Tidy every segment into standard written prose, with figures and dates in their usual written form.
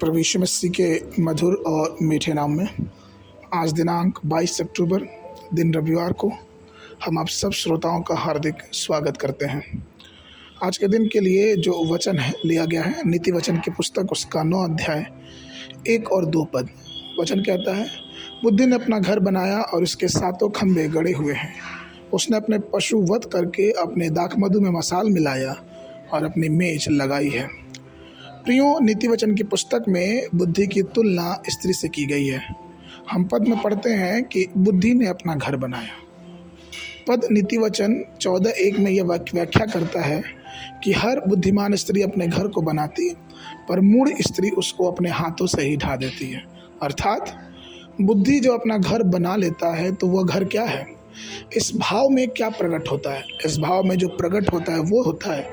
प्रभु यीशु मसीह के मधुर और मीठे नाम में आज दिनांक 22 अक्टूबर दिन रविवार को हम आप सब श्रोताओं का हार्दिक स्वागत करते हैं। आज के दिन के लिए जो वचन है लिया गया है नीति वचन की पुस्तक उसका 9 अध्याय 1 और 2 पद। वचन कहता है, बुद्धि ने अपना घर बनाया और इसके सातों खंभे गड़े हुए हैं। उसने अपने पशु वध करके अपने दाखमधु में मसाल मिलाया और अपनी मेज लगाई है। प्रियो, नीति वचन की पुस्तक में बुद्धि की तुलना स्त्री से की गई है। हम पद में पढ़ते हैं कि बुद्धि ने अपना घर बनाया। पद नीति वचन 14:1 में यह व्याख्या करता है कि हर बुद्धिमान स्त्री अपने घर को बनाती, पर मूढ़ स्त्री उसको अपने हाथों से ही ढा देती है। अर्थात बुद्धि जो अपना घर बना लेता है तो वह घर क्या है? इस भाव में क्या प्रकट होता है? इस भाव में जो प्रकट होता है वो होता है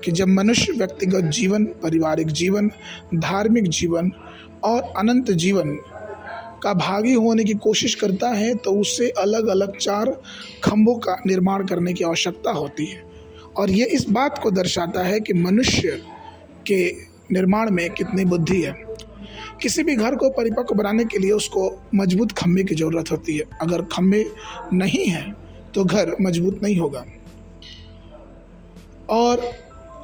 कि जब मनुष्य व्यक्तिगत जीवन, पारिवारिक जीवन, धार्मिक जीवन और अनंत जीवन का भागी होने की कोशिश करता है तो उससे अलग अलग 4 खंभों का निर्माण करने की आवश्यकता होती है। और ये इस बात को दर्शाता है कि मनुष्य के निर्माण में कितनी बुद्धि है। किसी भी घर को परिपक्व बनाने के लिए उसको मजबूत खंभे की ज़रूरत होती है। अगर खंभे नहीं हैं तो घर मजबूत नहीं होगा। और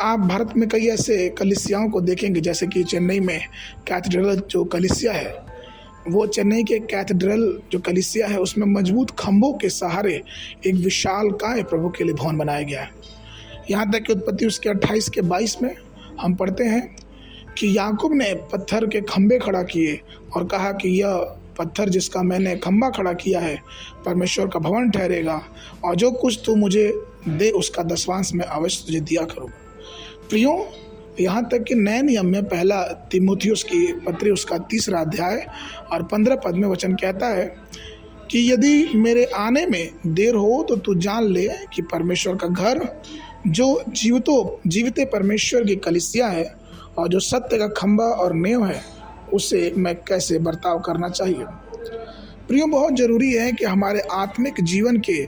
आप भारत में कई ऐसे कलीसियाओं को देखेंगे, जैसे कि चेन्नई में कैथेड्रल जो कलीसिया है, वो चेन्नई के कैथेड्रल जो कलीसिया है उसमें मजबूत खंभों के सहारे एक विशालकाय प्रभु के लिए भवन बनाया गया है। यहाँ तक कि उत्पत्ति उसके 28:22 में हम पढ़ते हैं कि याकूब ने पत्थर के खंभे खड़ा किए और कहा कि यह पत्थर जिसका मैंने खंभा खड़ा किया है परमेश्वर का भवन ठहरेगा, और जो कुछ तू मुझे दे उसका 10वांश मैं अवश्य तुझे दिया करूँगा। प्रियो, यहाँ तक कि नए नियम में पहला तीमुथियुस की पत्री उसका 3 अध्याय और 15 पद में वचन कहता है कि यदि मेरे आने में देर हो तो तू जान ले कि परमेश्वर का घर जो जीविते परमेश्वर की कलीसिया है और जो सत्य का खंभा और नेव है, उससे मैं कैसे बर्ताव करना चाहिए। प्रियो, बहुत ज़रूरी है कि हमारे आत्मिक जीवन के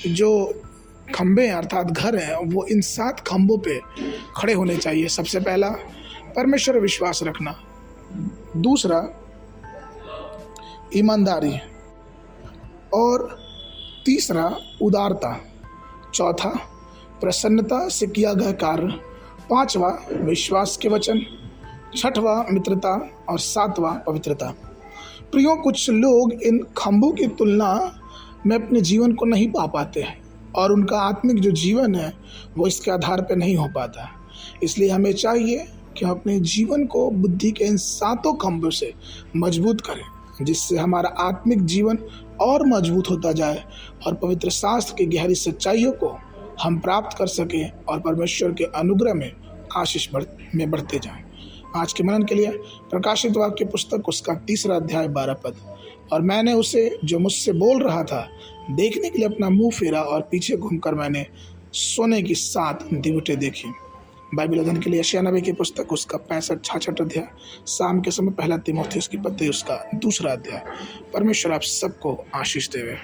जो खंभे अर्थात घर हैं वो इन 7 खंभों पे खड़े होने चाहिए। सबसे पहला परमेश्वर विश्वास रखना, दूसरा ईमानदारी, और तीसरा उदारता, चौथा प्रसन्नता से किया गया कार्य, 5वां विश्वास के वचन, 6वां मित्रता और 7वां पवित्रता। प्रियो, कुछ लोग इन खंभों की तुलना में अपने जीवन को नहीं पा पाते हैं और उनका आत्मिक जो जीवन है वो इसके आधार पर नहीं हो पाता। इसलिए हमें चाहिए कि हम अपने जीवन को बुद्धि के इन 7 खंभों से मजबूत करें, जिससे हमारा आत्मिक जीवन और मजबूत होता जाए और पवित्र शास्त्र की गहरी सच्चाइयों को हम प्राप्त कर सकें और परमेश्वर के अनुग्रह में आशीष में बढ़ते जाएं। आज के मनन के लिए प्रकाशित वाक्य पुस्तक उसका 3 अध्याय 12 पद। और मैंने उसे जो मुझसे बोल रहा था देखने के लिए अपना मुंह फेरा और पीछे घूमकर मैंने सोने की 7 दीवटें देखी। बाइबल अध्ययन के लिए यशायाह नबी की पुस्तक उसका 65-66 अध्याय, शाम के समय पहला तीमुथियुस की पत्री उसका 2 अध्याय। परमेश्वर आप सबको आशीष देवे।